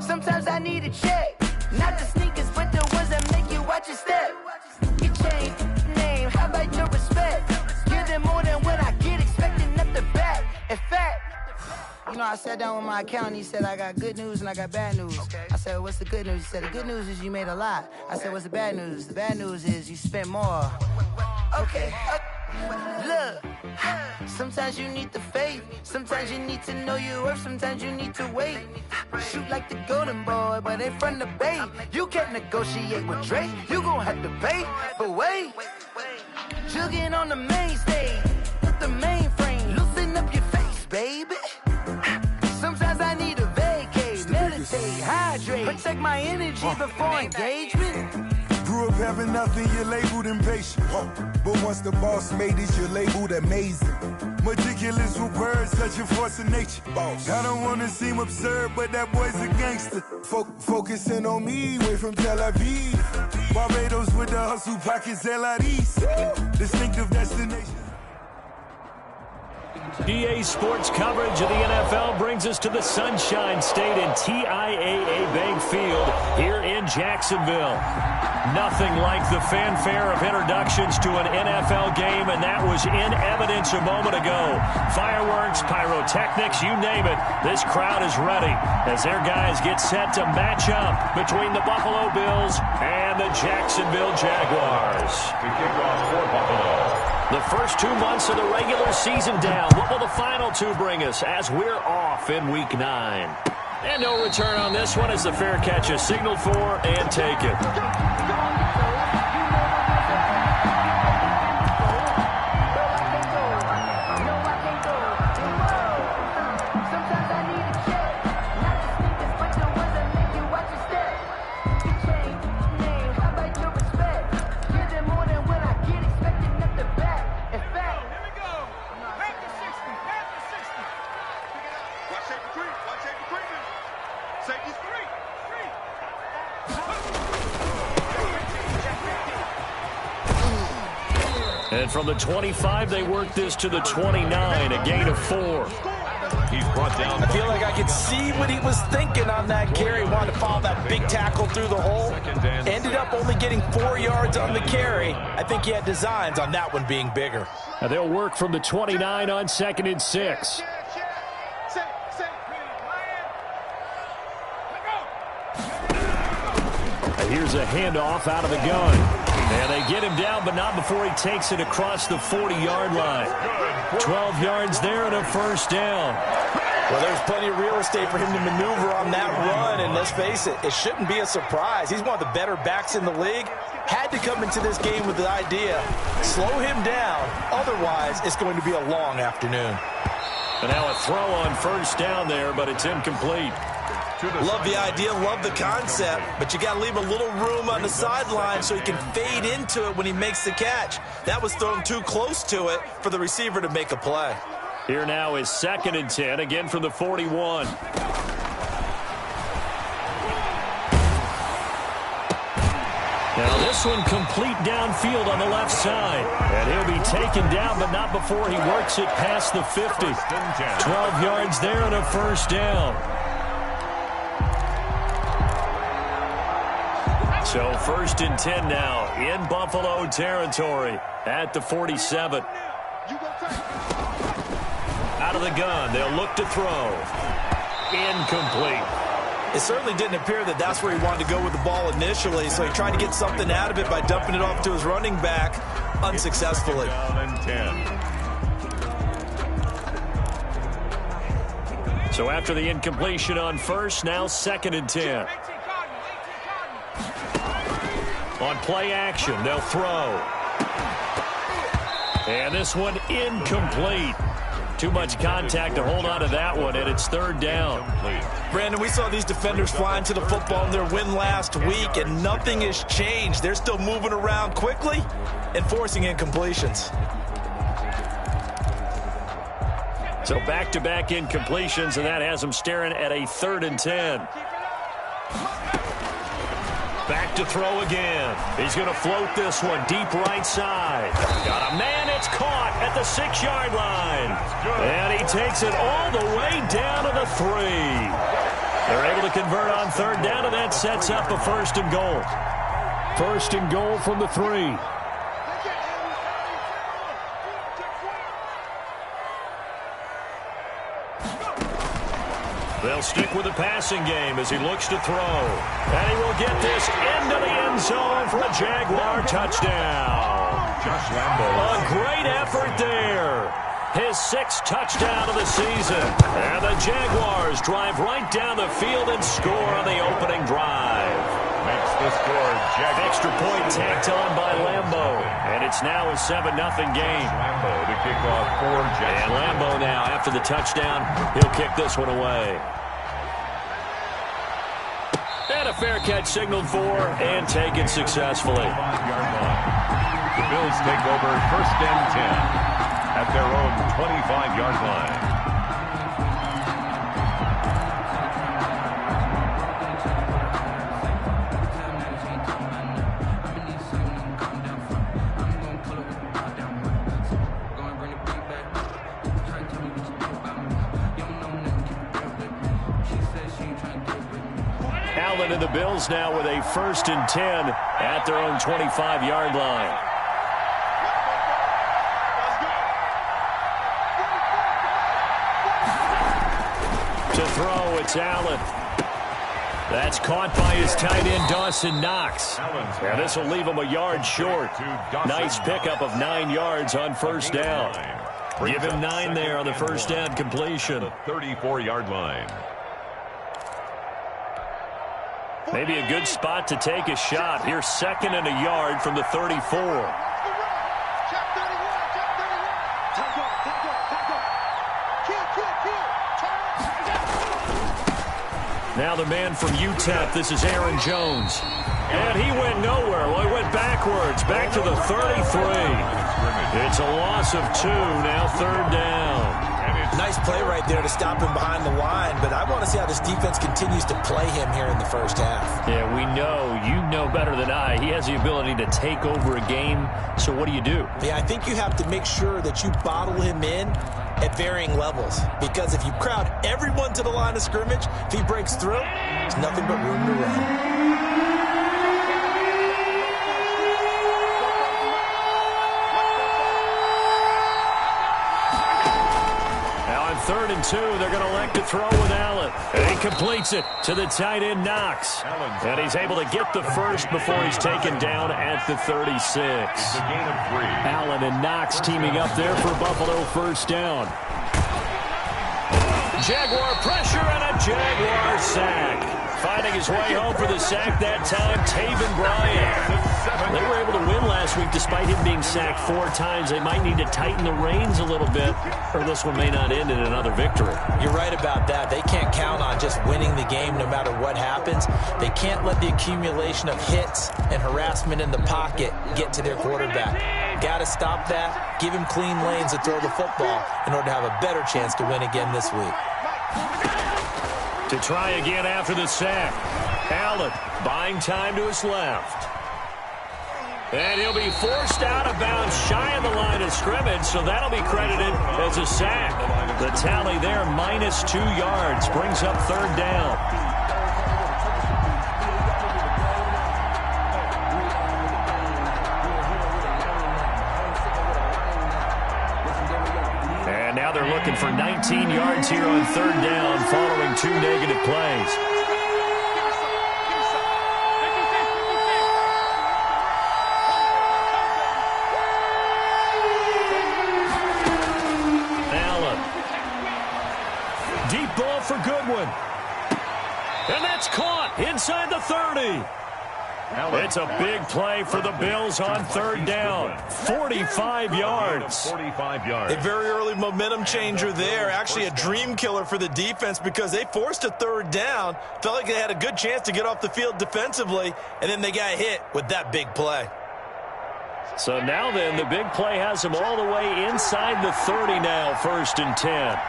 Sometimes I need a check. Not the sneakers, but the ones that make you watch your step. Your chain, name, how about your respect? Give them more than what I get, expecting up the back. In fact, you know, I sat down with my accountant. He said, I got good news and I got bad news. Okay. I said, what's the good news? He said, the good news is you made a lot. I said, what's the bad news? The bad news is you spent more. Okay. Look, sometimes you need the faith. Sometimes you need to know your worth. Sometimes you need to wait. Shoot like the golden boy, but they from the bay. You can't negotiate with Drake. You gon' have to pay. But wait, jugging on the main stage. With the mainframe, loosen up your face, baby. Sometimes I need a vacate, meditate, hydrate, protect my energy before engagement. Grew up having nothing, you're labeled impatient. But once the boss made it, you're labeled amazing. Meticulous with words, such a force of nature. I don't wanna seem absurd, but that boy's a gangster. Focusing on me, way from Tel Aviv. Barbados with the hustle pockets, LREs. Distinctive destination. EA Sports coverage of the NFL brings us to the Sunshine State in TIAA Bank Field here in Jacksonville. Nothing like the fanfare of introductions to an NFL game, and that was in evidence a moment ago. Fireworks, pyrotechnics, you name it. This crowd is ready as their guys get set to match up between the Buffalo Bills and the Jacksonville Jaguars. The kickoff for Buffalo. The first 2 months of the regular season down. What will the final two bring us as we're off in Week 9? And no return on this one as the fair catch is signaled for and taken. And from the 25, they work this to the 29, a gain of 4. He's brought down. I feel like I could see what he was thinking on that carry. Wanted to follow that big tackle through the hole. Ended up only getting 4 yards on the carry. I think he had designs on that one being bigger. Now they'll work from the 29 on 2nd and 6. Here's a handoff out of the gun. And they get him down, but not before he takes it across the 40-yard line. 12 yards there and a first down. Well, there's plenty of real estate for him to maneuver on that run, and let's face it, it shouldn't be a surprise. He's one of the better backs in the league. Had to come into this game with the idea, slow him down, otherwise it's going to be a long afternoon. And now a throw on first down there, but it's incomplete. Love the idea, love the concept, but you got to leave a little room on the sideline so he can fade into it when he makes the catch. That was thrown too close to it for the receiver to make a play. Here now is 2nd and 10, again from the 41. Now this one complete downfield on the left side. And he'll be taken down, but not before he works it past the 50. 12 yards there and a first down. So 1st and 10 now in Buffalo territory at the 47. Out of the gun, they'll look to throw. Incomplete. It certainly didn't appear that that's where he wanted to go with the ball initially, so he tried to get something out of it by dumping it off to his running back unsuccessfully. So after the incompletion on first, now 2nd and 10. On play action, they'll throw. And this one incomplete. Too much contact to hold on to that one, and it's 3rd down. Brandon, we saw these defenders flying to the football in their win last week, and nothing has changed. They're still moving around quickly and forcing incompletions. So back-to-back incompletions, and that has them staring at a 3rd and 10. Back to throw again. He's going to float this one deep right side. Got a man. It's caught at the 6-yard line. And he takes it all the way down to the 3. They're able able to convert on third down, and that sets up a first and goal. First and goal from the 3. They'll stick with the passing game as he looks to throw. And he will get this into the end zone for a Jaguar touchdown. A great effort there. His 6th touchdown of the season. And the Jaguars drive right down the field and score on the opening drive. Makes the score Jaguars. Extra point tacked on by Lambeau. And it's now a 7-0 game. Lambeau to kick off for Jags. And Lambeau now, after the touchdown, he'll kick this one away. And a fair catch signaled for and taken successfully. 5-yard line. The Bills take over 1st and 10 at their own 25-yard line. Allen and the Bills now with a 1st and 10 at their own 25-yard line. To throw, it's Allen. That's caught by his tight end, Dawson Knox. And this will leave him a yard short. Nice pickup of 9 yards on first down. Give him 9 there on the first down completion. 34-yard line. Maybe a good spot to take a shot. Here's 2nd and a yard from the 34. Now the man from UTEP, this is Aaron Jones. And he went nowhere. Well, he went backwards, back to the 33. It's a loss of 2, now 3rd down. Nice play right there to stop him behind the line, but I want to see how this defense continues to play him here in the first half. Yeah, we know. You know better than I. He has the ability to take over a game, so what do you do? Yeah, I think you have to make sure that you bottle him in at varying levels, because if you crowd everyone to the line of scrimmage, if he breaks through, there's nothing but room to run. Third and 2, they're going to elect to throw with Allen. And he completes it to the tight end, Knox. And he's able to get the first before he's taken down at the 36. It's a gain of 3. Allen and Knox teaming up there for Buffalo first down. Jaguar pressure and a Jaguar sack. Finding his way home for the sack that time, Taven Bryan. They were able to win last week despite him being sacked 4 times. They might need to tighten the reins a little bit, or this one may not end in another victory. You're right about that. They can't count on just winning the game no matter what happens. They can't let the accumulation of hits and harassment in the pocket get to their quarterback. Got to stop that, give him clean lanes to throw the football in order to have a better chance to win again this week. To try again after the sack. Allen buying time to his left. And he'll be forced out of bounds shy of the line of scrimmage, so that'll be credited as a sack. The tally there, minus 2 yards, brings up 3rd down. And now they're looking for 19 yards here on 3rd down following 2 negative plays. Deep ball for Goodwin. And that's caught inside the 30. It's a big play for the Bills on 3rd down. 45 yards. 45 yards. A very early momentum changer there. Actually a dream killer for the defense because they forced a 3rd down. Felt like they had a good chance to get off the field defensively, and then they got hit with that big play. So now then, the big play has them all the way inside the 30 now, 1st and 10.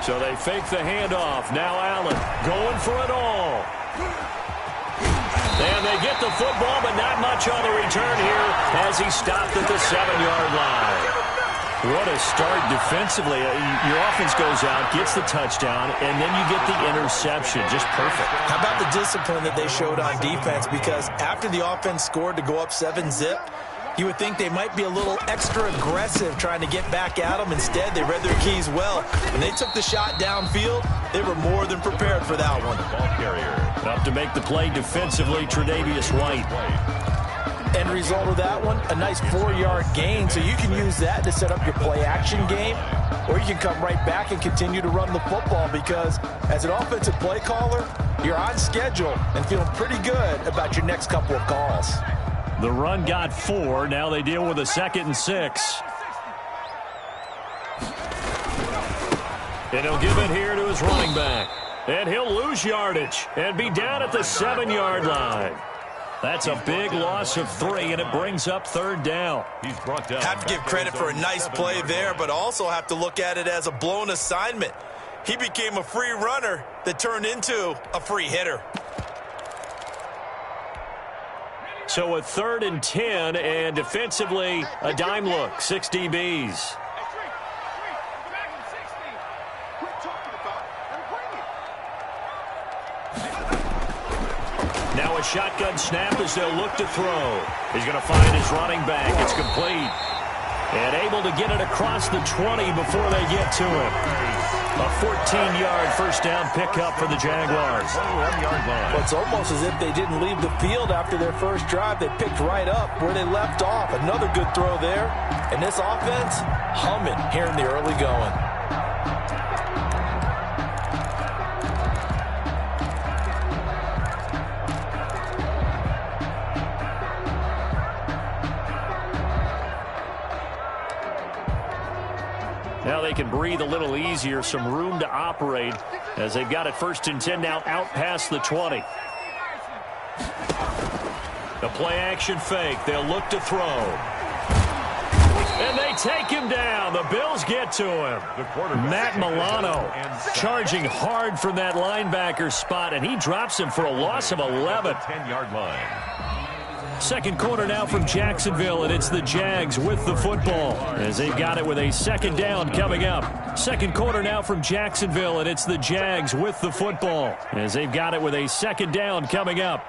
So they fake the handoff. Now Allen going for it all. And And they get the football, but not much on the return here as he stopped at the 7-yard line. What a start defensively. Your offense goes out, gets the touchdown, and then you get the interception. Just perfect. How about the discipline that they showed on defense? Because after the offense scored to go up 7-zip, you would think they might be a little extra aggressive trying to get back at them. Instead, they read their keys well. When they took the shot downfield, they were more than prepared for that one. Ball carrier. Up to make the play defensively, Tre'Davious White. End result of that one, a nice 4-yard gain. So you can use that to set up your play-action game, or you can come right back and continue to run the football because as an offensive play caller, you're on schedule and feeling pretty good about your next couple of calls. The run got 4. Now they deal with a 2nd and 6. And he'll give it here to his running back. And he'll lose yardage and be down at the 7-yard line. That's a big loss of 3, and it brings up 3rd down. He's brought down. Have to give credit for a nice play there, but also have to look at it as a blown assignment. He became a free runner that turned into a free hitter. So a 3rd and 10, and defensively, a dime look, 6 DBs. Now a shotgun snap as they'll look to throw. He's going to find his running back. It's complete. And able to get it across the 20 before they get to him. A 14-yard first down pickup for the Jaguars. 21-yard line. Well, it's almost as if they didn't leave the field after their first drive. They picked right up where they left off. Another good throw there. And this offense humming here in the early going. Now they can breathe a little easier, some room to operate as they've got it 1st and 10 now out past the 20. The play action fake. They'll look to throw. And they take him down. The Bills get to him. Matt Milano charging hard from that linebacker spot, and he drops him for a loss of 11. 10-yard line. 2nd quarter now from Jacksonville, and it's the Jags with the football as they've got it with a 2nd down coming up. 2nd quarter now from Jacksonville, and it's the Jags with the football as they've got it with a 2nd down coming up.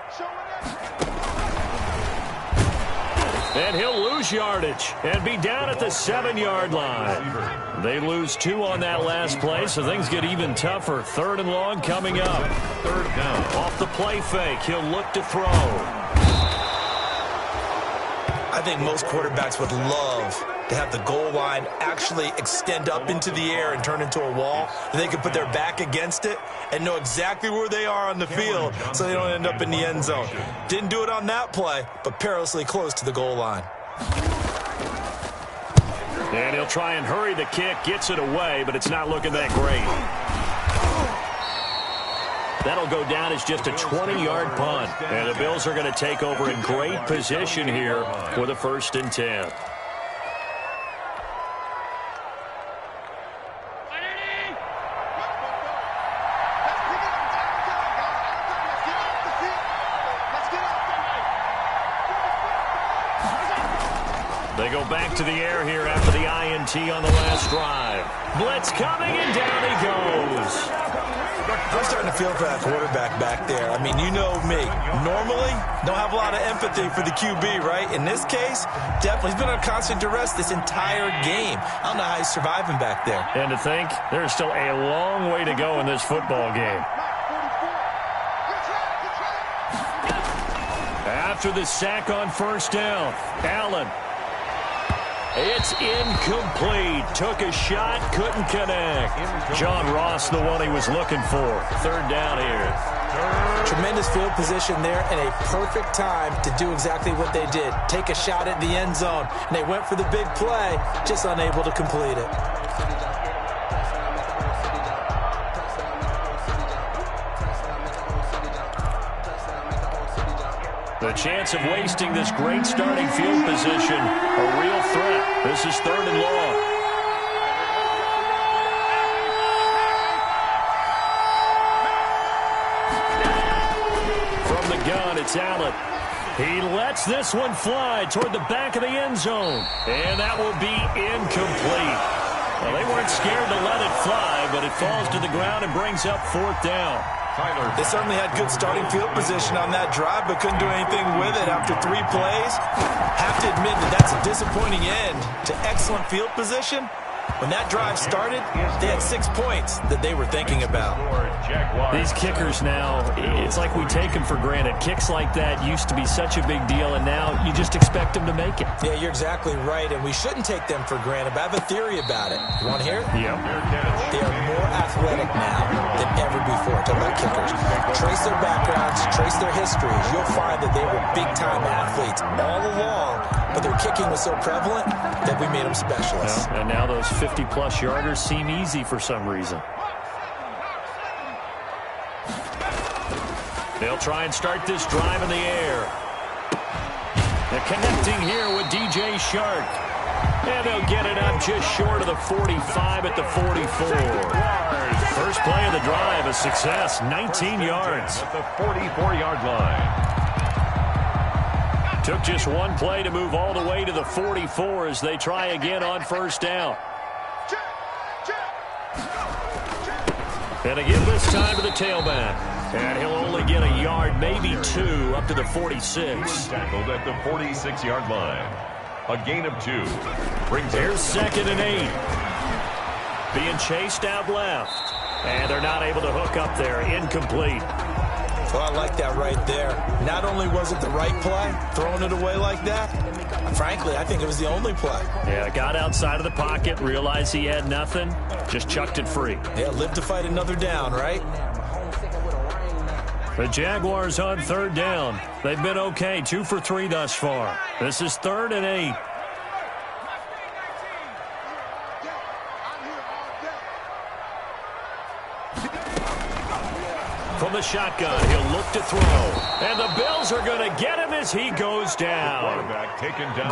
And he'll lose yardage and be down at the 7-yard line. They lose 2 on that last play, so things get even tougher. 3rd and long coming up. 3rd down. Off the play fake, he'll look to throw. I think most quarterbacks would love to have the goal line actually extend up into the air and turn into a wall. They can put their back against it and know exactly where they are on the field so they don't end up in the end zone. Didn't do it on that play, but perilously close to the goal line. And he'll try and hurry the kick, gets it away, but it's not looking that great. That'll go down as just a 20-yard punt. And the Bills are going to take over in great position here with a 1st and 10. They go back to the air here after the INT on the last drive. Blitz coming, and down he goes. I'm starting to feel for that quarterback back there. I mean, you know me. Normally, don't have a lot of empathy for the QB, right? In this case, definitely. He's been on constant duress this entire game. I don't know how he's surviving back there. And to think, there's still a long way to go in this football game. After the sack on 1st down, Allen. It's incomplete. Took a shot, couldn't connect. John Ross, the one he was looking for. 3rd down here. Tremendous field position there and a perfect time to do exactly what they did. Take a shot at the end zone. And they went for the big play, just unable to complete it. The chance of wasting this great starting field position, a real threat. This is 3rd and long. From the gun, It's Allen. He lets this one fly toward the back of the end zone. And that will be incomplete. Well, they weren't scared to let it fly, but it falls to the ground and brings up 4th down. They certainly had good starting field position on that drive, but couldn't do anything with it after 3 plays. Have to admit that that's a disappointing end to excellent field position. When that drive started, they had 6 points that they were thinking about. These kickers now, it's like we take them for granted. Kicks like that used to be such a big deal, and now you just expect them to make it. Yeah, you're exactly right, and we shouldn't take them for granted. But I have a theory about it. You want to hear it? Yeah. They are more athletic now than ever before. Talk about kickers. Trace their backgrounds, trace their histories. You'll find that they were big-time athletes all along, but their kicking was so prevalent that we made them specialists. And now those 50-plus yarders seem easy for some reason. They'll try and start this drive in the air. They're connecting here with DJ Shark. And they'll get it up just short of the 45 at the 44. First play of the drive, a success, 19 yards. At the 44-yard line. Took just one play to move all the way to the 44 as they try again on 1st down. And again this time to the tailback. And he'll only get a yard, maybe 2, up to the 46. Tackled at the 46-yard line. A gain of 2. Brings Here's 2nd and 8. Being chased out left. And they're not able to hook up there. Incomplete. Well, I like that right there. Not only was it the right play, throwing it away like that, frankly, I think it was the only play. Yeah, got outside of the pocket, realized he had nothing, just chucked it free. Yeah, live to fight another down, right? The Jaguars on 3rd down. They've been okay, 2 for 3 thus far. This is 3rd and 8. From the shotgun, he'll look to throw. And the Bills are going to get him as he goes down.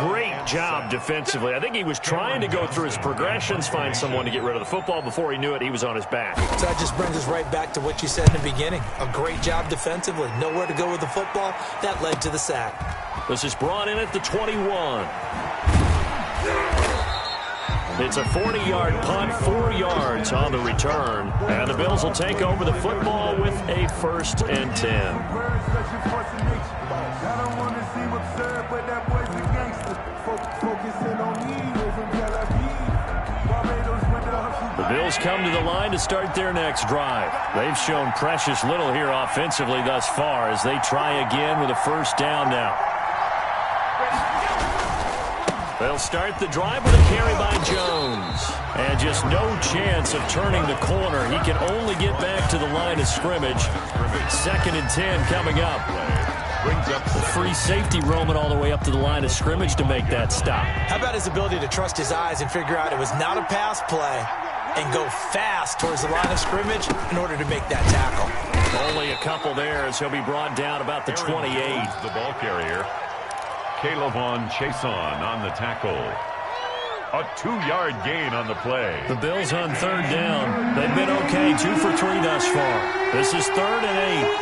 Great job defensively. I think he was trying to go through his progressions, find someone to get rid of the football. Before he knew it, he was on his back. So that just brings us right back to what you said in the beginning. A great job defensively. Nowhere to go with the football. That led to the sack. This is brought in at the 21. It's a 40-yard punt, 4 yards on the return. And the Bills will take over the football with a 1st and 10. The Bills come to the line to start their next drive. They've shown precious little here offensively thus far as they try again with a 1st down now. They'll start the drive with a carry by Jones. And just no chance of turning the corner. He can only get back to the line of scrimmage. 2nd and 10 coming up. The free safety roaming all the way up to the line of scrimmage to make that stop. How about his ability to trust his eyes and figure out it was not a pass play and go fast towards the line of scrimmage in order to make that tackle. Only a couple there as he'll be brought down about the 28. The ball carrier. Kaylavon Chason on the tackle. A 2-yard gain on the play. The Bills on 3rd down. They've been okay, 2 for 3 thus far. This is 3rd and 8.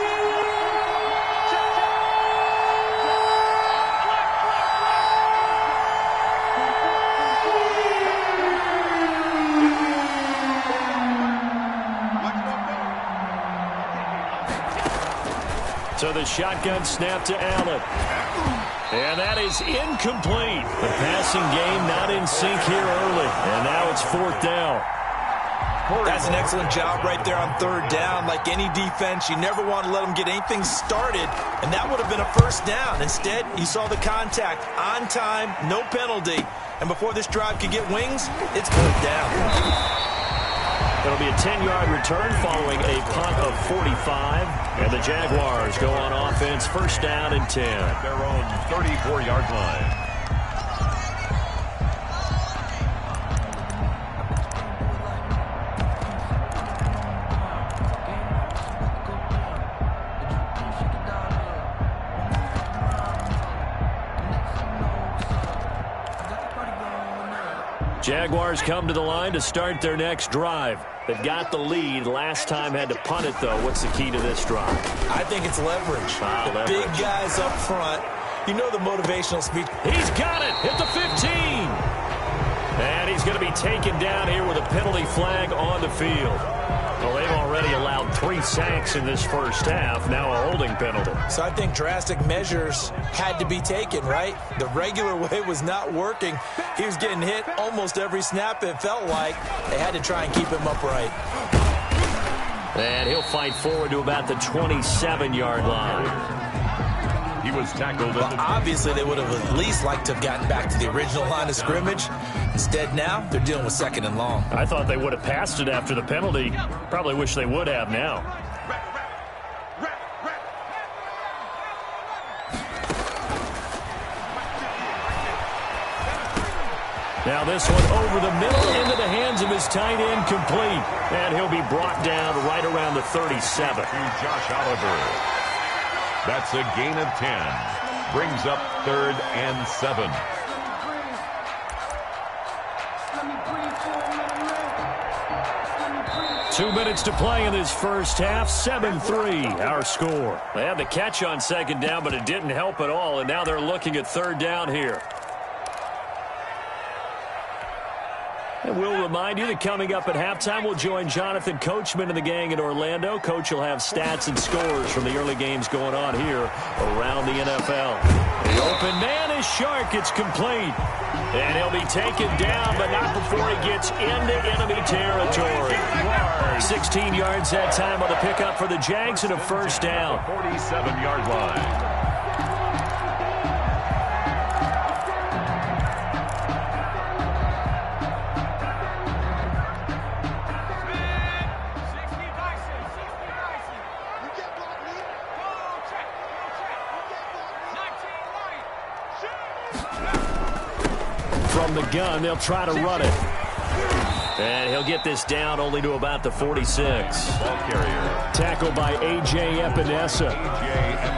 So the shotgun snap to Allen. And that is incomplete. The passing game not in sync here early. And now it's 4th down. That's an excellent job right there on 3rd down. Like any defense, you never want to let them get anything started. And that would have been a 1st down. Instead, you saw the contact on time, no penalty. And before this drive could get wings, it's 4th down. It'll be a 10-yard return following a punt of 45. And the Jaguars go on offense, 1st down and 10. At their own 34-yard line. Jaguars come to the line to start their next drive. They've got the lead. Last time had to punt it, though. What's the key to this drive? I think it's leverage. Leverage. Big guys up front. You know the motivational speech. He's got it. Hit the 15. And he's going to be taken down here with a penalty flag on the field. Well, they've already allowed 3 sacks in this first half. Now a holding penalty. So I think drastic measures had to be taken, right? The regular way was not working. He was getting hit almost every snap, it felt like. They had to try and keep him upright. And he'll fight forward to about the 27-yard line. He was tackled. Well, obviously, they would have at least liked to have gotten back to the original line of scrimmage. Instead, now, they're dealing with 2nd and long. I thought they would have passed it after the penalty. Probably wish they would have now. Now this one over the middle into the hands of his tight end, complete. And he'll be brought down right around the 37. Josh Oliver. That's a gain of 10. Brings up 3rd and 7. Two minutes to play in this first half. 7-3, our score. They had the catch on 2nd down, but it didn't help at all. And now they're looking at 3rd down here. And we'll remind you that coming up at halftime, we'll join Jonathan Coachman and the gang in Orlando. Coach will have stats and scores from the early games going on here around the NFL. The open man is Shark. It's complete. And he'll be taken down, but not before he gets into enemy territory. 16 yards that time on the pickup for the Jags and a first down. 47-yard line. From the gun, they'll try to run it. And he'll get this down only to about the 46. Ball carrier. Tackled by A.J. Epinesa.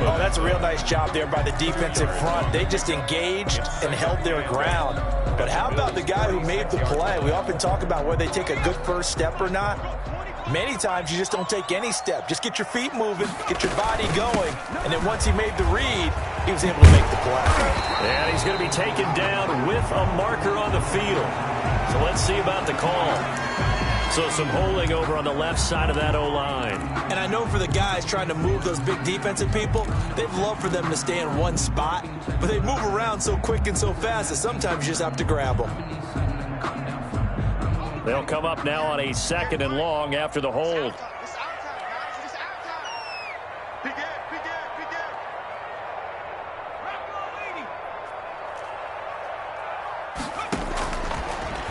Oh, that's a real nice job there by the defensive front. They just engaged and held their ground. But how about the guy who made the play? We often talk about whether they take a good first step or not. Many times you just don't take any step. Just get your feet moving, get your body going, and then once he made the read, he was able to make the play. And he's going to be taken down with a marker on the field. So let's see about the call. So some holding over on the left side of that O-line. And I know for the guys trying to move those big defensive people, they'd love for them to stay in one spot, but they move around so quick and so fast that sometimes you just have to grab them. They'll come up now on a 2nd and long after the hold.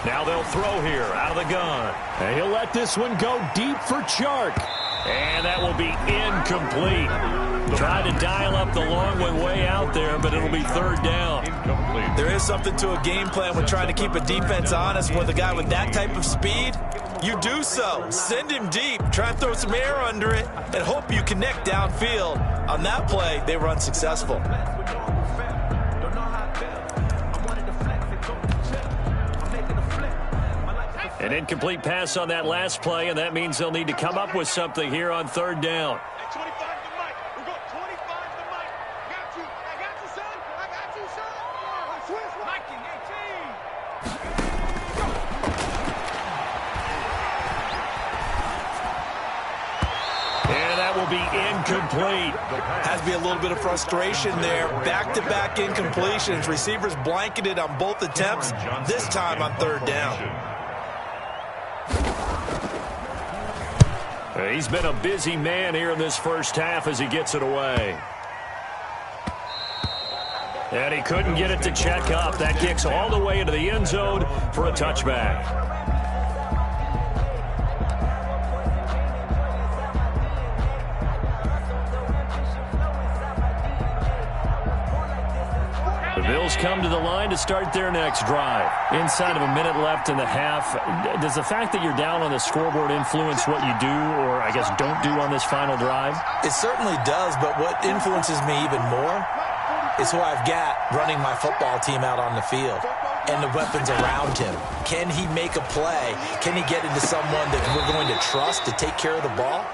Now they'll throw here out of the gun. And he'll let this one go deep for Chark. And that will be incomplete. Tried to dial up the long one way out there, but it'll be 3rd down. Incomplete. There is something to a game plan with trying to keep a defense honest with a guy with that type of speed. You do so. Send him deep. Try and throw some air under it and hope you connect downfield. On that play, they were unsuccessful. An incomplete pass on that last play, and that means they'll need to come up with something here on 3rd down. And that will be incomplete. Has to be a little bit of frustration there. Back-to-back incompletions. Receivers blanketed on both attempts, this time on 3rd down. He's been a busy man here in this first half as he gets it away. And he couldn't get it to check up. That kicks all the way into the end zone for a touchback. The Bills come to the line to start their next drive. Inside of a minute left in the half, does the fact that you're down on the scoreboard influence what you do or, I guess, don't do on this final drive? It certainly does, but what influences me even more is who I've got running my football team out on the field. and the weapons around him. Can he make a play? Can he get into someone that we're going to trust to take care of the ball?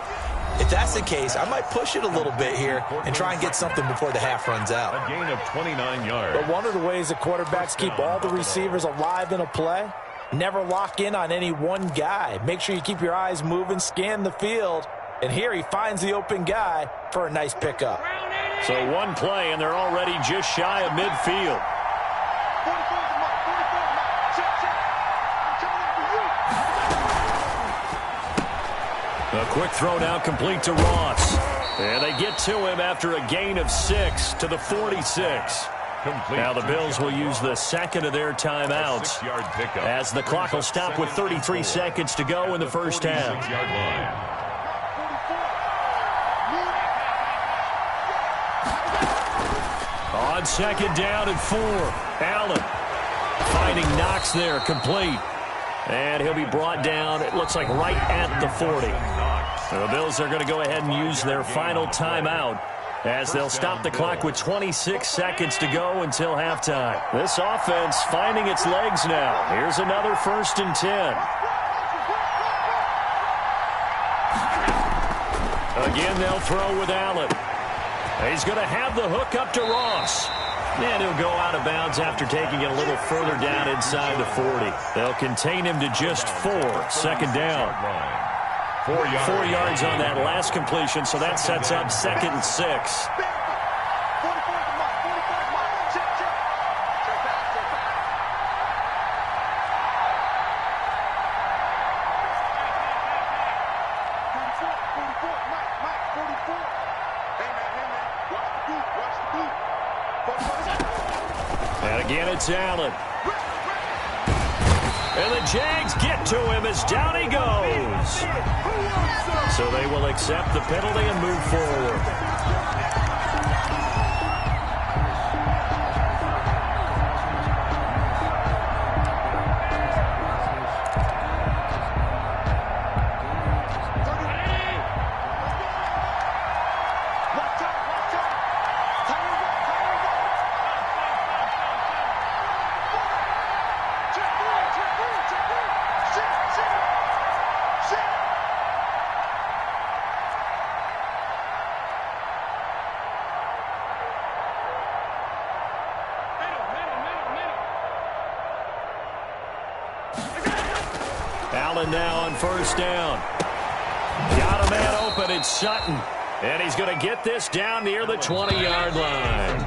If that's the case, I might push it a little bit here and try and get something before the half runs out. A gain of 29 yards. But one of the ways that quarterbacks keep all the receivers alive in a play, never lock in on any one guy. Make sure you keep your eyes moving, scan the field. And here he finds the open guy for a nice pickup. So one play, and they're already just shy of midfield. A quick throw now complete to Ross. And they get to him after a gain of 6 to the 46. Now the Bills will use the second of their timeouts as the clock will stop with 33 seconds to go in the first half. On second down and 4, Allen finding Knox there, complete. And he'll be brought down, it looks like, right at the 40. The Bills are going to go ahead and use their final timeout as they'll stop the clock with 26 seconds to go until halftime. This offense finding its legs now. Here's another 1st and 10. Again, they'll throw with Allen. He's going to have the hook up to Ross. And he'll go out of bounds after taking it a little further down inside the 40. They'll contain him to just 4. Second down. 4 yards on that last completion, so that sets up 2nd and 6. And again, it's Allen. And the Jags get to him as down he goes. So they will accept the penalty and move forward. Allen now on first down. Got a man open. It's Sutton. And he's going to get this down near the 20-yard line.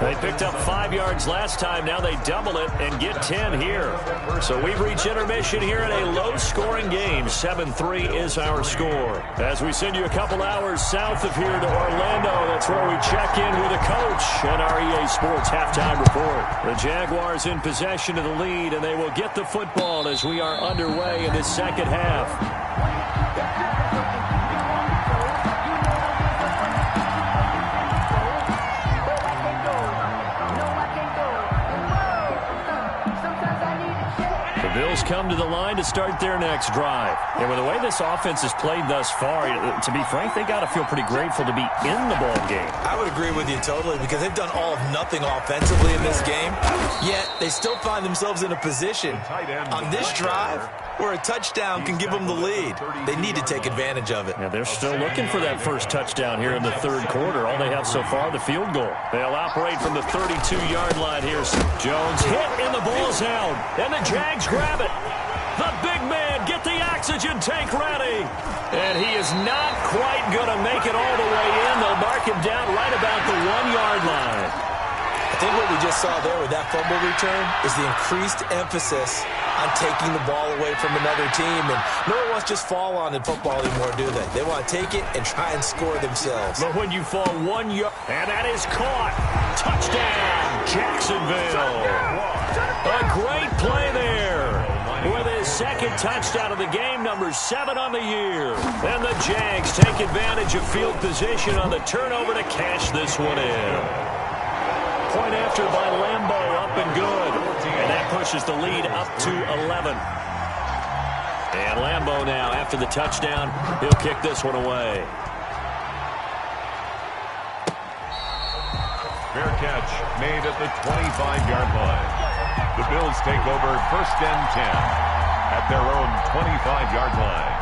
They picked up 5 yards last time. Now they double it and get 10 here. So we've reached intermission here in a low-scoring game. 7-3 is our score. As we send you a couple hours south of here to Orlando, that's where we check in with a coach and our EA Sports halftime report. The Jaguars in possession of the lead, and they will get the football as we are underway in this second half. Bills come to the line to start their next drive. And with the way this offense has played thus far, to be frank, they got to feel pretty grateful to be in the ball game. I would agree with you totally because they've done all of nothing offensively in this game, yet they still find themselves in a position on this drive where a touchdown can give them the lead. They need to take advantage of it. Yeah, they're still looking for that first touchdown here in the third quarter. All they have so far, the field goal. They'll operate from the 32-yard line here. Jones hit and the ball's out. And the Jags grab it. The big man, get the oxygen tank ready. And he is not quite going to make it all the way in. They'll mark him down right about the 1-yard line. I think what we just saw there with that fumble return is the increased emphasis on taking the ball away from another team. And no one wants to just fall on in football anymore, do they? They want to take it and try and score themselves. But when you fall 1 yard, and that is caught. Touchdown, Jacksonville. A great play there. With his second touchdown of the game, number 7 on the year. And the Jags take advantage of field position on the turnover to cash this one in. Point after by Lambo, up and good. And that pushes the lead up to 11. And Lambo now, after the touchdown, he'll kick this one away. Fair catch made at the 25-yard line. The Bills Bills take over 1st and 10 at their own 25-yard line.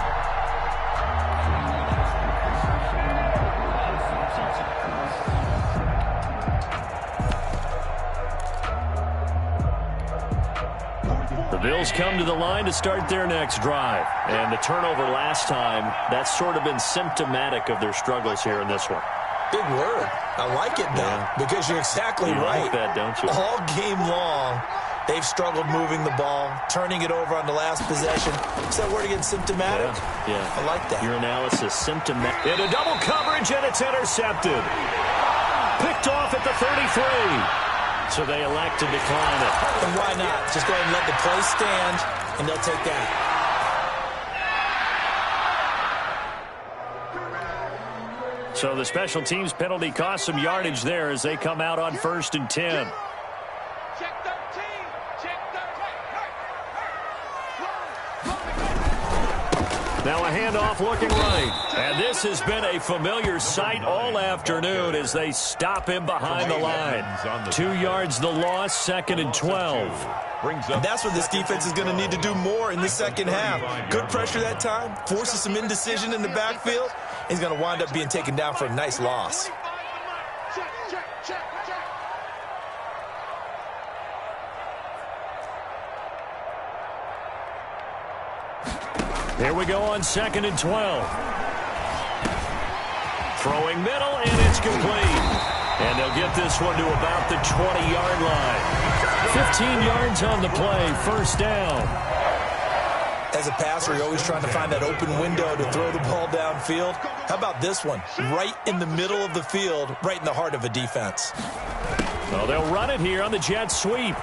The Bills come to the line to start their next drive. And the turnover last time, that's sort of been symptomatic of their struggles here in this one. Big word. I like it, though, because you're exactly right. You like that, don't you? All game long, they've struggled moving the ball, turning it over on the last possession. Is that word again, symptomatic? Yeah. I like that. Your analysis, symptomatic. Into double coverage, and it's intercepted. Picked off at the 33. So they elect to decline it. And why not? Just go ahead and let the play stand, and they'll take that. So the special teams penalty cost some yardage there as they come out on 1st and 10. Check 13. Check 13. Now a handoff looking right. And this has been a familiar sight all afternoon as they stop him behind the line. 2 yards the loss, 2nd and 12. And that's what this defense is going to need to do more in the second half. Good pressure that time, forces some indecision in the backfield. He's going to wind up being taken down for a nice loss. Here we go on 2nd and 12. Throwing middle, and it's complete. And they'll get this one to about the 20-yard line. 15 yards on the play, 1st down. As a passer, you're always trying to find that open window to throw the ball downfield. How about this one? Right in the middle of the field, right in the heart of a defense. Well, they'll run it here on the jet sweep.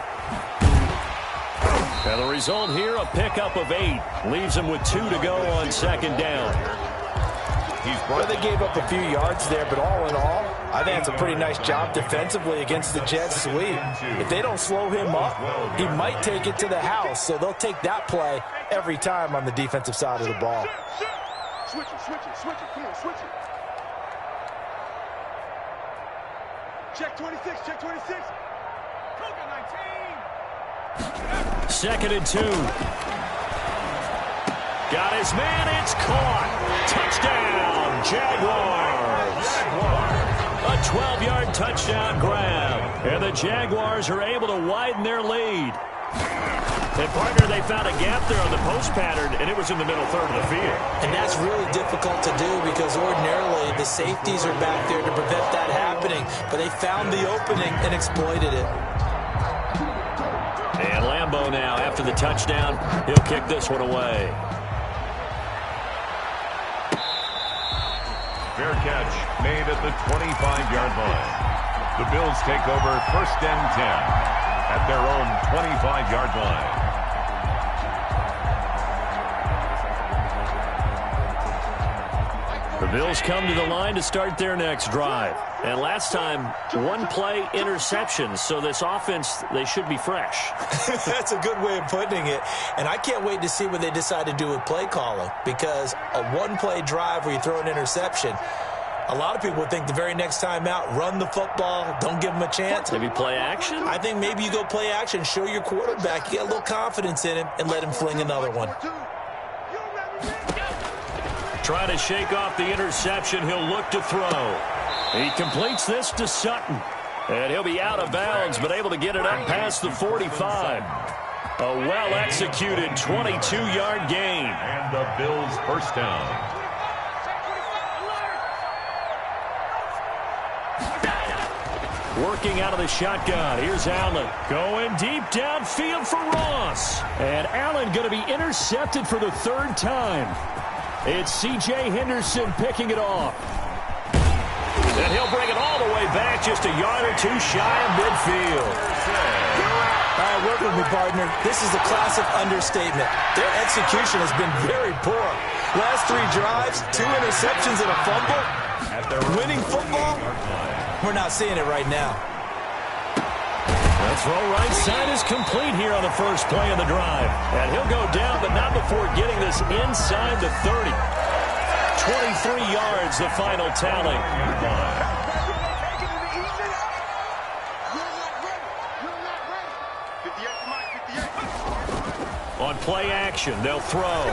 And the result here, a pickup of 8. Leaves them with 2 to go on 2nd down. Well, they gave up a few yards there, but all in all, I think it's a pretty nice job defensively against the jet sweep. If they don't slow him up, he might take it to the house, so they'll take that play every time on the defensive side of the ball. Switch it, switch it, switch it. Come on, switch it. Check 26, check 26. Cougar 19. 2nd and 2. Got his man, it's caught. Touchdown, Jaguars. A 12-yard touchdown grab. And the Jaguars are able to widen their lead. And, partner, they found a gap there on the post pattern, and it was in the middle third of the field. And that's really difficult to do because ordinarily the safeties are back there to prevent that happening. But they found the opening and exploited it. And Lambeau now, after the touchdown, he'll kick this one away. Fair catch made at the 25-yard line. The Bills take over 1st and 10 at their own 25-yard line. The Bills come to the line to start their next drive. And last time, 1-play interception. So this offense, they should be fresh. That's a good way of putting it. And I can't wait to see what they decide to do with play calling. Because a 1-play drive where you throw an interception, a lot of people think the very next time out, run the football, don't give them a chance. Maybe play action? I think maybe you go play action, show your quarterback, you get a little confidence in him, and let him fling another one. Trying to shake off the interception. He'll look to throw. He completes this to Sutton. And he'll be out of bounds, but able to get it up past the 45. A well-executed 22-yard gain. And the Bills' first down. Working out of the shotgun. Here's Allen. Going deep downfield for Ross. And Allen going to be intercepted for the 3rd time. It's C.J. Henderson picking it off. And he'll bring it all the way back just a yard or 2 shy of midfield. All right, work with me, partner. This is a classic understatement. Their execution has been very poor. Last 3 drives, 2 interceptions and a fumble. Winning football? We're not seeing it right now. The throw right side is complete here on the first play of the drive. And he'll go down, but not before getting this inside the 30. 23 yards, the final tally. On play action, they'll throw.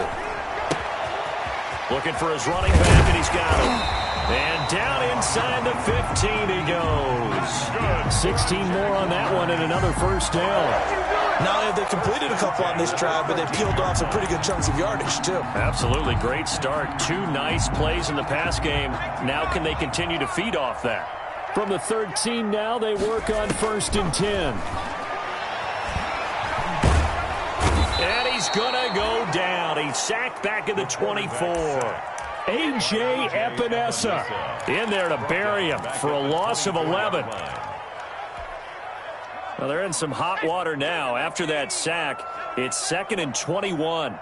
Looking for his running back, and he's got him. And down inside the 15 he goes. 16 more on that one and another first down. Not only have they completed a couple on this drive, but they've peeled off some pretty good chunks of yardage, too. Absolutely. Great start. 2 nice plays in the pass game. Now can they continue to feed off that? From the 13 now, they work on 1st and 10. And he's going to go down. He's sacked back at the 24. A.J. Epinesa in there to bury him for a loss of 11. Well, they're in some hot water now. After that sack, it's 2nd and 21.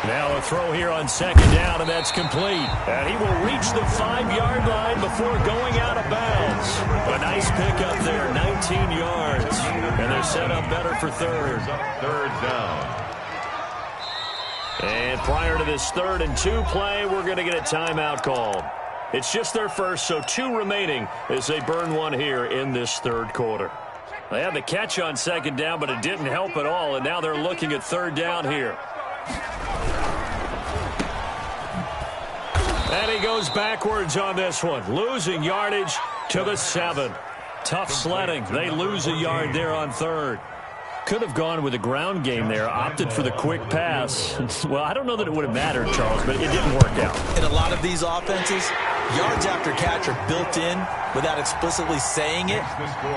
Now a throw here on 2nd down, and that's complete. And he will reach the 5-yard line before going out of bounds. A nice pickup there, 19 yards. And they're set up better for 3rd. 3rd down. And prior to this 3rd and 2 play, we're going to get a timeout called. It's just their first, so 2 remaining as they burn one here in this 3rd quarter. They had the catch on 2nd down, but it didn't help at all, and now they're looking at 3rd down here. And he goes backwards on this one, losing yardage to the 7. Tough sledding. They lose a yard there on 3rd. Could have gone with a ground game there, opted for the quick pass. Well, I don't know that it would have mattered, Charles, but it didn't work out. In a lot of these offenses, yards after catch are built in without explicitly saying it.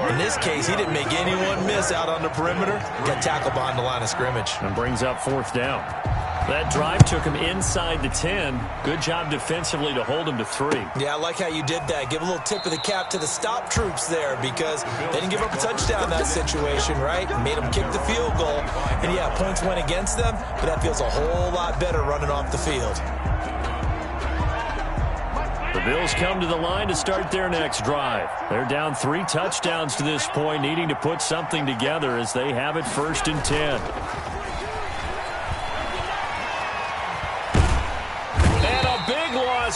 In this case, he didn't make anyone miss out on the perimeter. Got tackled behind the line of scrimmage. And brings up 4th down. That drive took him inside the 10. Good job defensively to hold him to 3. Yeah, I like how you did that. Give a little tip of the cap to the stop troops there because they didn't give up a touchdown in that situation, right? Made them kick the field goal. And, yeah, points went against them, but that feels a whole lot better running off the field. The Bills come to the line to start their next drive. They're down 3 touchdowns to this point, needing to put something together as they have it 1st and 10.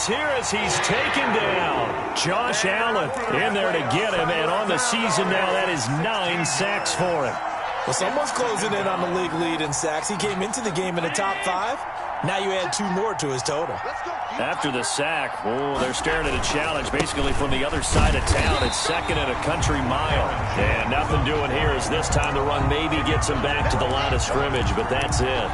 Here as he's taken down. Josh Allen in there to get him, and on the season now, that is 9 sacks for him. Well, someone's closing in on the league lead in sacks. He came into the game in the top 5. Now you add 2 more to his total. After the sack, they're staring at a challenge basically from the other side of town. It's 2nd and a country mile. And nothing doing here as this time the run maybe gets him back to the line of scrimmage, but that's it.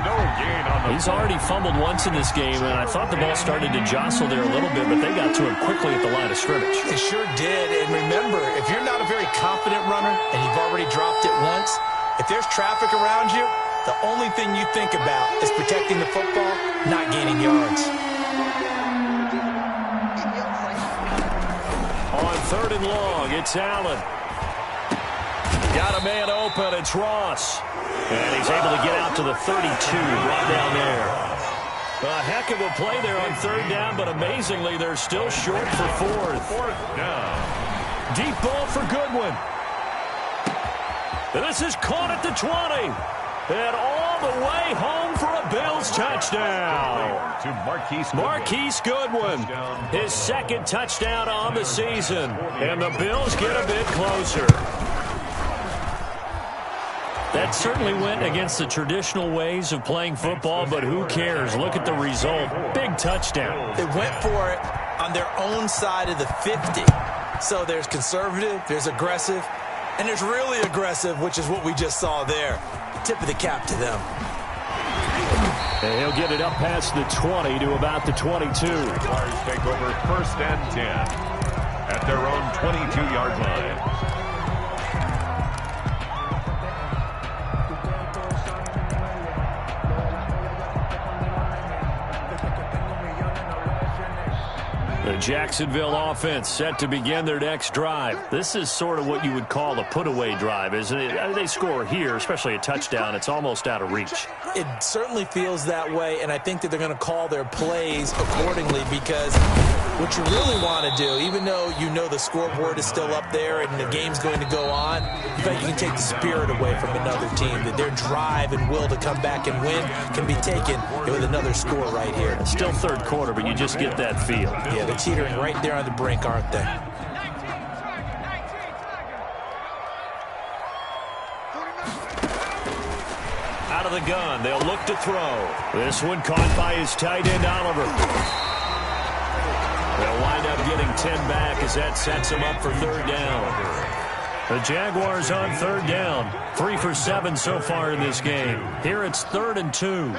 No gain on the He's already fumbled once in this game, and I thought the ball started to jostle there a little bit, but they got to him quickly at the line of scrimmage. They sure did. And remember, if you're not a very confident runner and you've already dropped it once, if there's traffic around you, the only thing you think about is protecting the football, not gaining yards. On 3rd and long, it's Allen. Got a man open, it's Ross. And he's able to get out to the 32, brought down there. A heck of a play there on 3rd down, but amazingly, they're still short for 4th. 4th down. Deep ball for Goodwin. And this is caught at the 20. And all the way home for a Bills touchdown. To Marquise Goodwin. His 2nd touchdown on the season. And the Bills get a bit closer. That certainly went against the traditional ways of playing football, but who cares? Look at the result. Big touchdown. They went for it on their own side of the 50. So there's conservative, there's aggressive, and there's really aggressive, which is what we just saw there. Tip of the cap to them. And he'll get it up past the 20 to about the 22. Jaguars take over 1st and 10 at their own 22-yard line. The Jacksonville offense set to begin their next drive. This is sort of what you would call a put-away drive, isn't it? They score here, especially a touchdown. It's almost out of reach. It certainly feels that way, and I think that they're going to call their plays accordingly because what you really want to do, even though you know the scoreboard is still up there and the game's going to go on, in fact, you can take the spirit away from another team, that their drive and will to come back and win can be taken with another score right here. Still 3rd quarter, but you just get that feel. Yeah, the team teetering right there on the brink, aren't they? Out of the gun, they'll look to throw. This one caught by his tight end, Oliver. They'll wind up getting 10 back as that sets them up for third down. The Jaguars on third down. 3 for 7 so far in this game. Here it's 3rd and 2.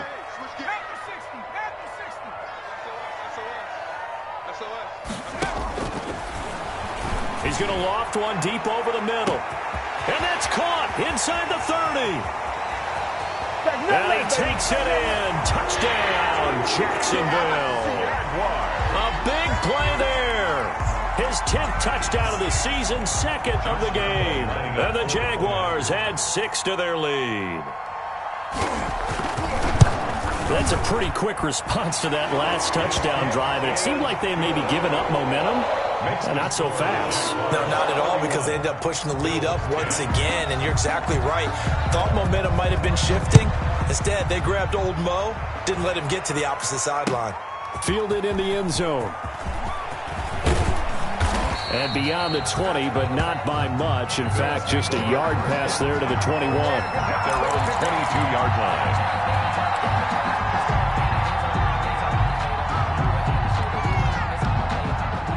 He's going to loft one deep over the middle. And that's caught inside the 30. And he takes it in. Touchdown, Jacksonville. A big play there. His 10th touchdown of the season, 2nd of the game. And the Jaguars add 6 to their lead. That's a pretty quick response to that last touchdown drive. And it seemed like they may be giving up momentum. Not so fast. No, not at all, because they ended up pushing the lead up once again. And you're exactly right. Thought momentum might have been shifting. Instead, they grabbed old Mo, didn't let him get to the opposite sideline. Fielded in the end zone. And beyond the 20, but not by much. In fact, just a yard pass there to the 21. At their own 22-yard line.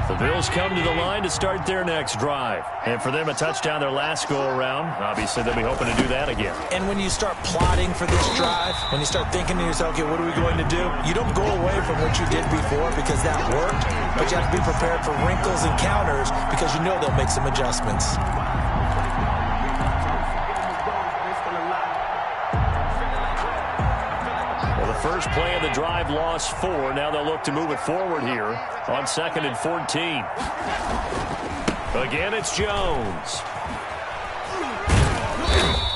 The Bills come to the line to start their next drive. And for them, a touchdown their last go-around. Obviously, they'll be hoping to do that again. And when you start plotting for this drive, when you start thinking to yourself, okay, what are we going to do? You don't go away from what you did before because that worked, but you have to be prepared for wrinkles and counters because you know they'll make some adjustments. First play of the drive, lost 4. Now they'll look to move it forward here on 2nd and 14. Again, it's Jones.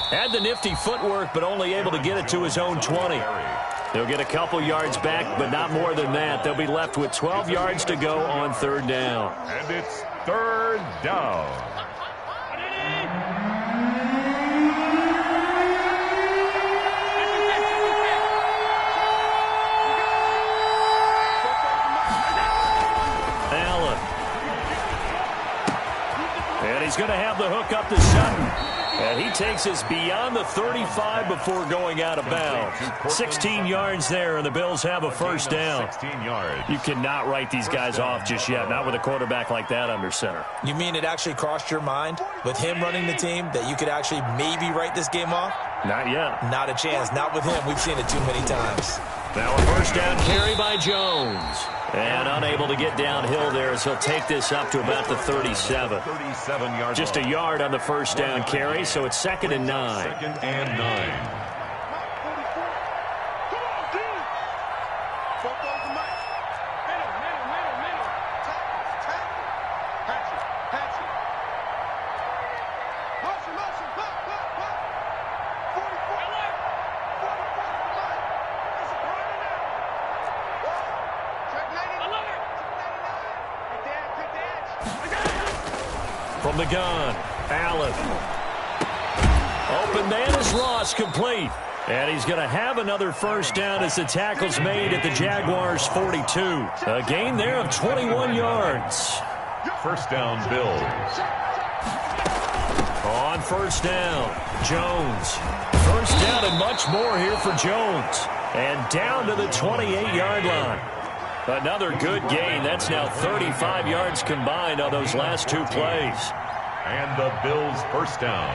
Had the nifty footwork, but only able to get it to his own 20. They'll get a couple yards back, but not more than that. They'll be left with 12 yards to go on 3rd down. And it's 3rd down. He's going to have the hook up to Sutton. And he takes us beyond the 35 before going out of bounds. 16 yards there, and the Bills have a first down. 16 yards. You cannot write these guys off just yet, not with a quarterback like that under center. You mean it actually crossed your mind with him running the team that you could actually maybe write this game off? Not yet. Not a chance. Not with him. We've seen it too many times. Now a first down carry by Jones. And unable to get downhill there as he'll take this up to about the 37. 37 yards. Just a yard on the first down carry, so it's 2nd and 9. 2nd and 9. From the gun, Allen. Open man is Ross, complete. And he's going to have another first down as the tackle's made at the Jaguars' 42. A gain there of 21 yards. First down, Bills. On first down, Jones. First down and much more here for Jones. And down to the 28-yard line. Another good gain. That's now 35 yards combined on those last 2 plays. And the Bills' first down.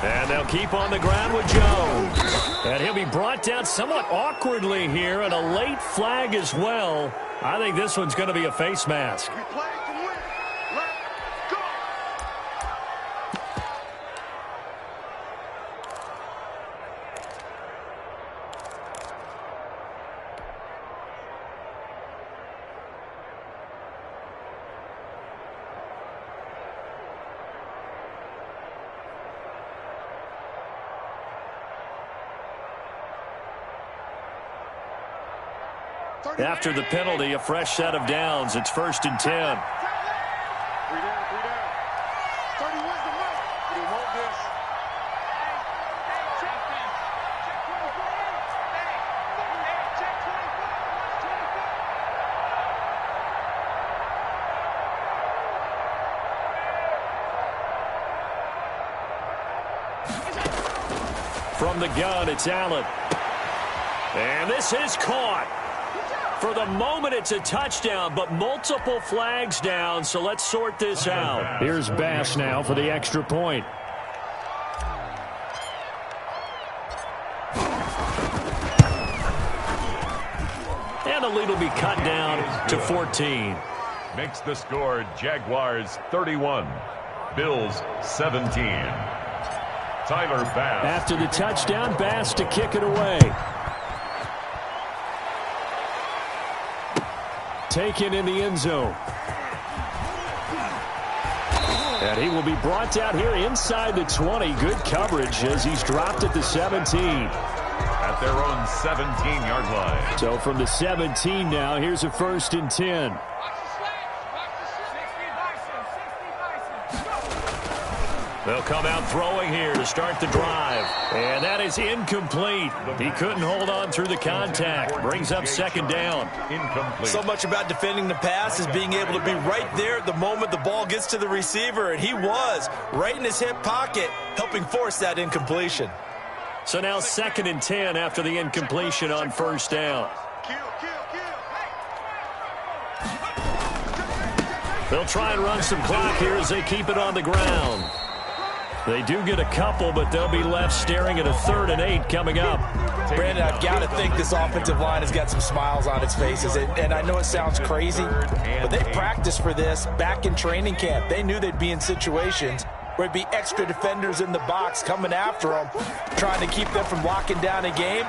And they'll keep on the ground with Jones. And he'll be brought down somewhat awkwardly here, and a late flag as well. I think this one's going to be a face mask. After the penalty, a fresh set of downs. It's 1st and 10. 3 down, 3 down. 31's the mark. We want this. Check 24. Check 25. From the gun, it's Allen. And this is caught. For the moment, it's a touchdown, but multiple flags down, so let's sort this out. Here's Bass now for the extra point. And the lead will be cut down to 14. Makes the score Jaguars 31, Bills 17. Tyler Bass. After the touchdown, Bass to kick it away. Taken in the end zone. And he will be brought down here inside the 20. Good coverage as he's dropped at the 17. At their own 17-yard line. So from the 17 now, here's a 1st and 10. They'll come out throwing here to start the drive. And that is incomplete. He couldn't hold on through the contact. Brings up 2nd down. Incomplete. So much about defending the pass is being able to be right there at the moment the ball gets to the receiver. And he was right in his hip pocket, helping force that incompletion. So now 2nd and 10 after the incompletion on 1st down. They'll try and run some clock here as they keep it on the ground. They do get a couple, but they'll be left staring at a 3rd and 8 coming up. Brandon, I've got to think this offensive line has got some smiles on its faces. And I know it sounds crazy, but they practiced for this back in training camp. They knew they'd be in situations where it'd be extra defenders in the box coming after them, trying to keep them from locking down a game.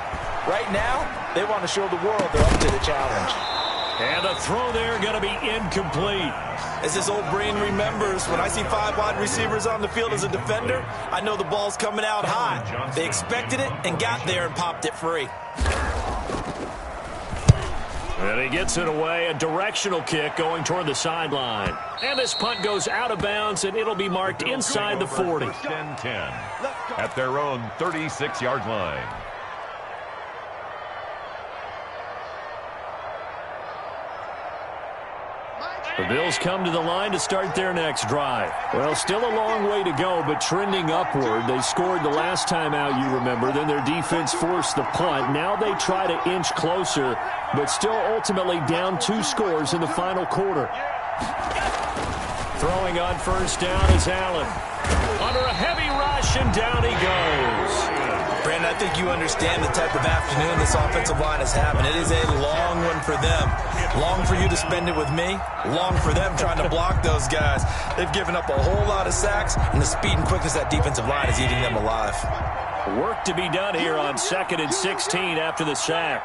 Right now, they want to show the world they're up to the challenge. And the throw there going to be incomplete. As this old brain remembers, when I see 5 wide receivers on the field as a defender, I know the ball's coming out high. They expected it and got there and popped it free. And he gets it away, a directional kick going toward the sideline. And this punt goes out of bounds, and it'll be marked inside the 40. 1st and 10 at their own 36-yard line. The Bills come to the line to start their next drive. Well, still a long way to go, but trending upward. They scored the last time out, you remember. Then their defense forced the punt. Now they try to inch closer, but still ultimately down 2 scores in the final quarter. Throwing on 1st down is Allen. Under a heavy rush, and down he goes. Brandon, I think you understand the type of afternoon this offensive line is having. It is a long one for them. Long for you to spend it with me. Long for them trying to block those guys. They've given up a whole lot of sacks, and the speed and quickness of that defensive line is eating them alive. Work to be done here on 2nd and 16 after the sack.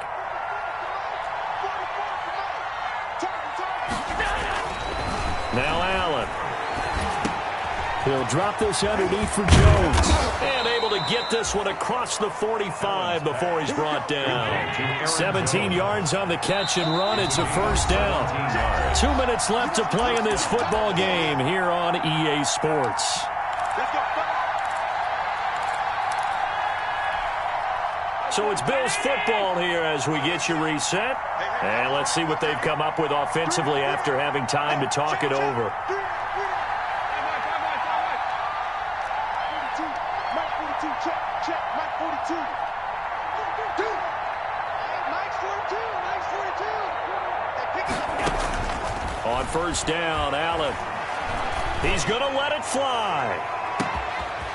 Now Allen. He'll drop this underneath for Jones. And able to get this one across the 45 before he's brought down. 17 yards on the catch and run. It's a 1st down. 2 minutes left to play in this football game here on EA Sports. So it's Bills football here as we get you reset. And let's see what they've come up with offensively after having time to talk it over. On 1st down, Allen. He's going to let it fly.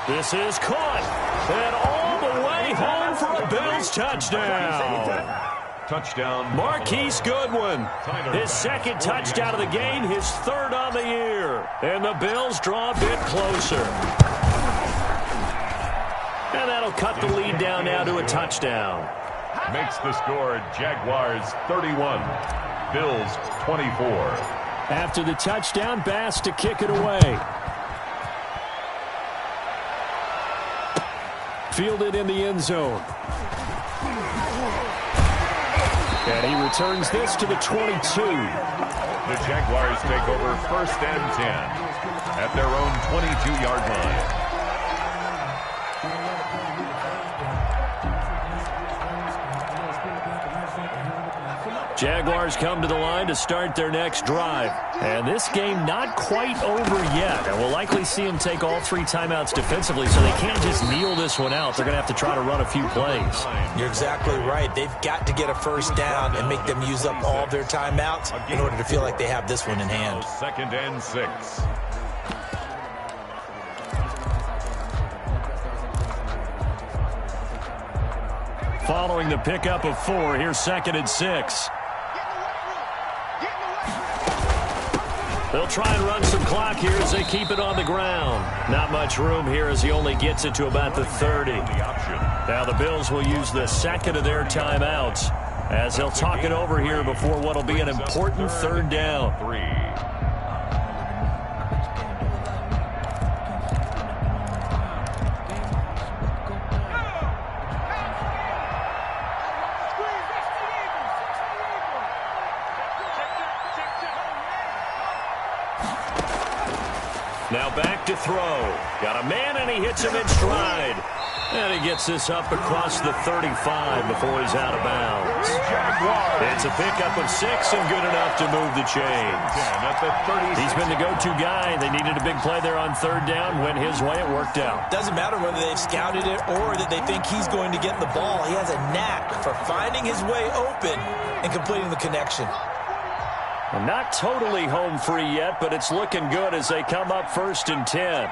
This is caught. And all the way home for a Bills touchdown. Touchdown. Marquise Goodwin. His 2nd touchdown of the game, his 3rd on the year. And the Bills draw a bit closer. And that'll cut the lead down now to a touchdown. Makes the score Jaguars 31, Bills 24. After the touchdown, Bass to kick it away. Fielded in the end zone. And he returns this to the 22. The Jaguars take over 1st and 10 at their own 22-yard line. Jaguars come to the line to start their next drive. And this game not quite over yet. And we'll likely see them take all 3 timeouts defensively, so they can't just kneel this one out. They're going to have to try to run a few plays. You're exactly right. They've got to get a first down and make them use up all their timeouts in order to feel like they have this one in hand. 2nd and 6. Following the pickup of 4, here's 2nd and 6. They'll try and run some clock here as they keep it on the ground. Not much room here as he only gets it to about the 30. Now the Bills will use the 2nd of their timeouts as they'll talk it over here before what will be an important 3rd down. Now back to throw. Got a man, and he hits him in stride. And he gets this up across the 35 before he's out of bounds. It's a pickup of 6 and good enough to move the chains. He's been the go-to guy. They needed a big play there on 3rd down. Went his way. It worked out. Doesn't matter whether they've scouted it or that they think he's going to get the ball. He has a knack for finding his way open and completing the connection. Well, not totally home free yet, but it's looking good as they come up 1st and 10.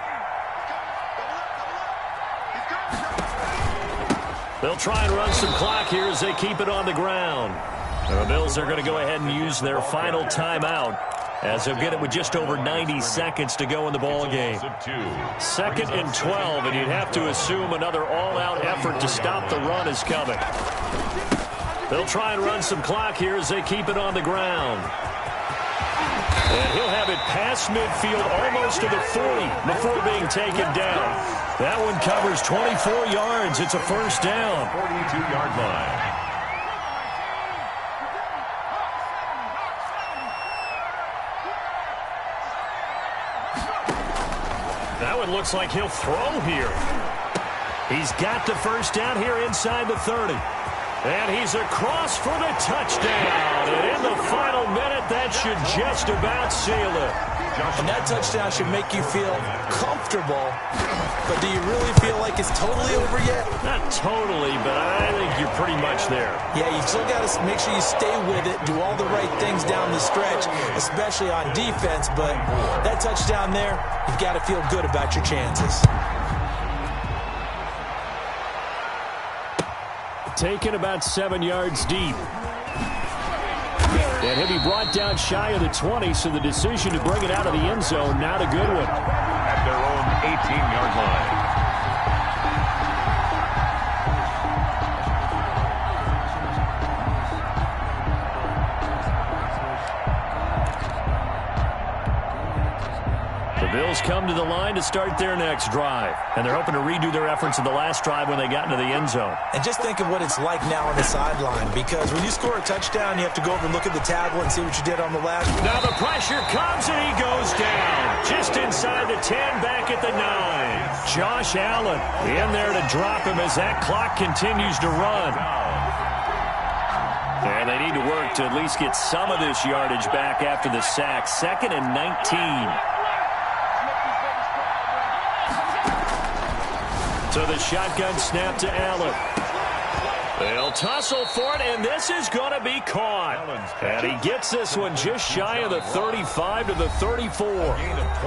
They'll try and run some clock here as they keep it on the ground. The Bills are going to go ahead and use their final timeout as they'll get it with just over 90 seconds to go in the ball game. 2nd and 12, and you'd have to assume another all-out effort to stop the run is coming. They'll try and run some clock here as they keep it on the ground. And he'll have it past midfield almost to the 40 before being taken down. That one covers 24 yards. It's a 1st down. 42-yard line. That one looks like he'll throw here. He's got the 1st down here inside the 30. And he's across for the touchdown. And in the final minute, that should just about seal it. And that touchdown should make you feel comfortable. But do you really feel like it's totally over yet? Not totally, but I think you're pretty much there. Yeah, you've still got to make sure you stay with it, do all the right things down the stretch, especially on defense. But that touchdown there, you've got to feel good about your chances. Taken about 7 yards deep. And he'll be brought down shy of the 20, so the decision to bring it out of the end zone, not a good one. At their own 18-yard line. The Bills come to the line to start their next drive. And they're hoping to redo their efforts in the last drive when they got into the end zone. And just think of what it's like now on the sideline, because when you score a touchdown, you have to go over and look at the table and see what you did on the last. Now the pressure comes, and he goes down. Just inside the 10, back at the 9. Josh Allen in there to drop him as that clock continues to run. And they need to work to at least get some of this yardage back after the sack. 2nd and 19. So the shotgun snap to Allen. They'll tussle for it, and this is going to be caught. And he gets this one just shy of the 35 to the 34.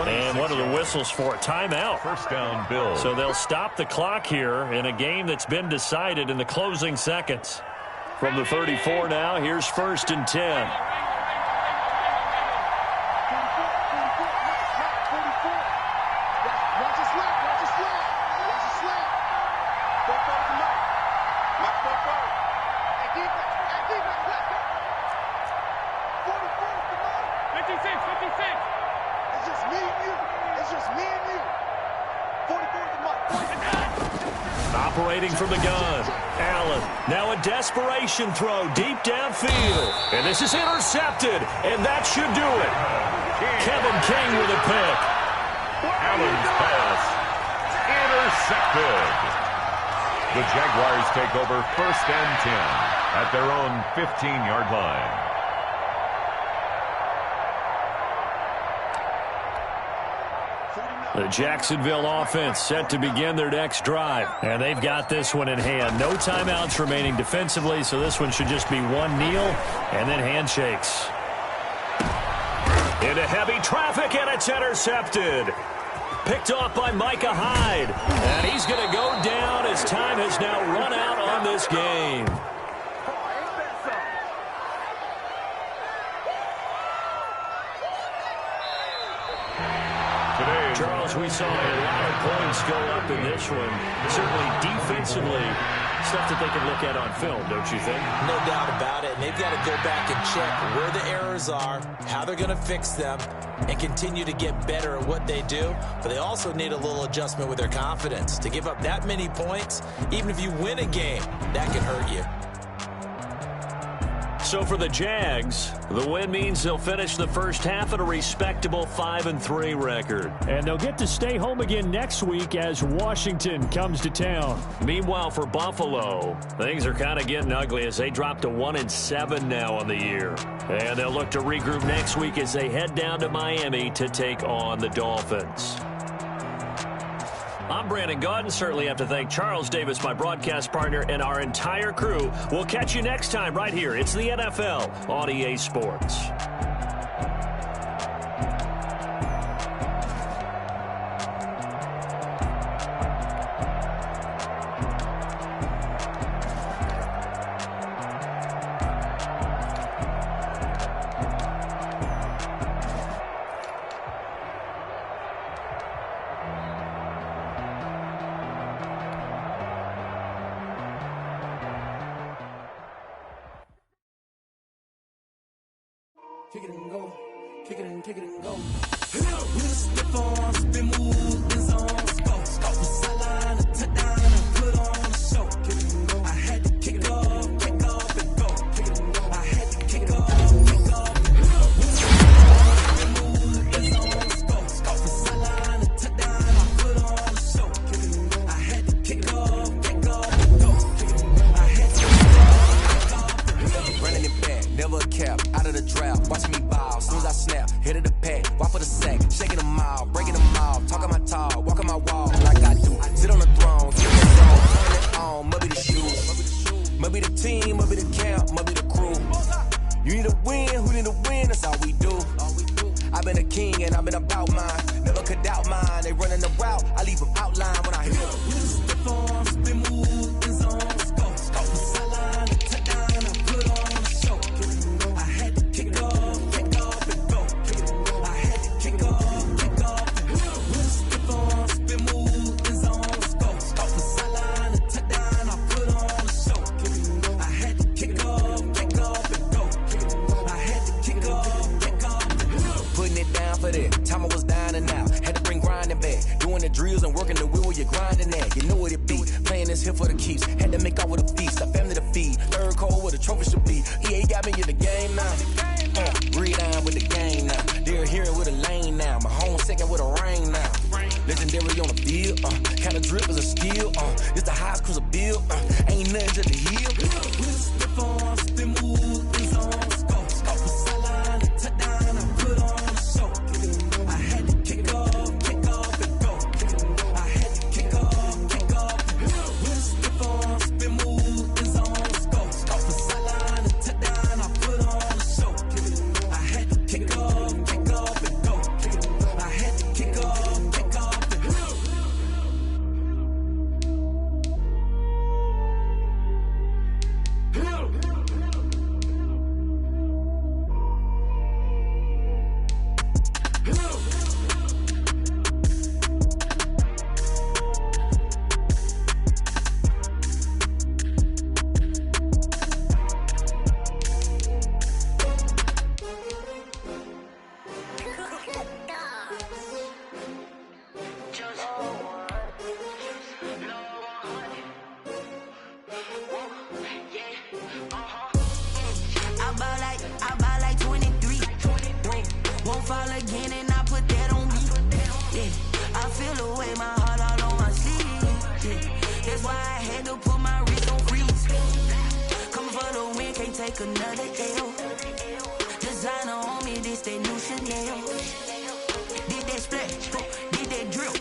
And what are the whistles for? Timeout. 1st down, Bills. So they'll stop the clock here in a game that's been decided in the closing seconds. From the 34 now, here's 1st and 10. Operating from the gun, Allen. Now a desperation throw deep downfield. And this is intercepted, and that should do it. Kevin King with a pick. Allen's pass intercepted. The Jaguars take over 1st and 10 at their own 15-yard line. The Jacksonville offense set to begin their next drive. And they've got this one in hand. No timeouts remaining defensively, so this one should just be one kneel and then handshakes. Into heavy traffic, and it's intercepted. Picked off by Micah Hyde. And he's going to go down as time has now run out on this game. Charles, we saw a lot of points go up in this one. Certainly defensively, stuff that they can look at on film, don't you think? No doubt about it. And they've got to go back and check where the errors are, how they're going to fix them, and continue to get better at what they do. But they also need a little adjustment with their confidence. To give up that many points, even if you win a game, that can hurt you. So for the Jags, the win means they'll finish the first half at a respectable 5-3 record. And they'll get to stay home again next week as Washington comes to town. Meanwhile, for Buffalo, things are kind of getting ugly as they drop to 1-7 now on the year. And they'll look to regroup next week as they head down to Miami to take on the Dolphins. I'm Brandon Gaudin. Certainly have to thank Charles Davis, my broadcast partner, and our entire crew. We'll catch you next time right here. It's the NFL on EA Sports. Kick it and go, kick it and go. We'll step on, spin move, in zone, go. From sideline to touchdown, and put on a show. Kick it and go. I had to kick off and go. Kick it and go. I had to kick off and go. We'll step on, spin move, in zone, go. From sideline to touchdown, and put on a show. Kick it and go. I had to kick off and go. Kick it and go. I had to kick off and go. Running it back, never a cap, out of the drought. Watching me ball, soon as I snap, hit of the pack, walk for the sack, shaking them all, breaking them off, talking my talk, walking my wall like I do. Sit on the throne, keep it on, turn it on, must be the shoes, must be the team, must be the camp, must be the crew. You need a win, who need a win? That's all we do. I've been a king and I've been about mine, never could doubt mine. They running the route, I leave them outline when I hit them. We'll step on, spin move, in zone, go. From sideline to touchdown, I put on a show. Kick it and go. I had to kick off and go. Kick it and go. I had to kick off and go. We'll step on, spin move, in zone, go. From sideline to touchdown, I put on a show. Kick it and go. I had to kick off and go. Kick it and go. I had to kick off and go. Putting it down for that. Time I was down and out. Had to bring grinding back. Doing the drills and working the wheel where you're grinding at. You know what it be. Playing this here for the keeps. Had to make out with a feast. A family to feed. Third cold where the trophy should be. EA got me in the game now. Read on with the game now. They're hearing with a lane now. My home second with a rain now. Legendary on the field. Kind of drip is a skill. It's the highest cruiser bill. Ain't nothing to the hill. We'll step on, spin move, in zone, go. From sideline to touchdown, I put on a show. Kick it and go. I had to kick off and go. Kick it and go. I had to kick off and go. We'll step on, spin move, in zone, go. From sideline to touchdown, I put on a show. Kick it and go. I had to kick off and go. Kick it and go. I had to kick off and go. I buy like 23. Won't fall again and I put that on me. Yeah, I feel the way, my heart all on my sleeve. Yeah, that's why I had to put my wrist on freeze. Coming for the win, can't take another L. Designer on me, this that new Chanel. Did that splash, did that drip.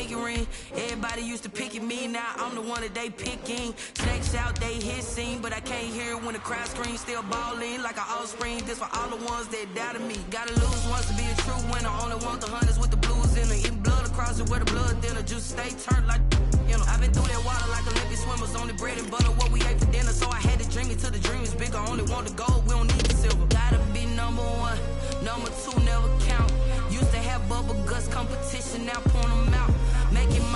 pinky ring. Everybody used to pick at me, now I'm the one that they picking. Snakes out, they hissing, but I can't hear it when the crowd screams. Still balling like an offspring. This for all the ones that doubted me. Gotta lose once to be a true winner. Only want the hunters with the blues in it. Eating blood across it where the blood thinner. Just stay turned like, you know. I've been through that water like Olympic swimmers. Only bread and butter, what we ate for dinner. So I had to dream it till the dream is bigger. Only want the gold, we don't need the silver. Gotta be number one, number two never count. Used to have bubble guts competition, now point them out. Making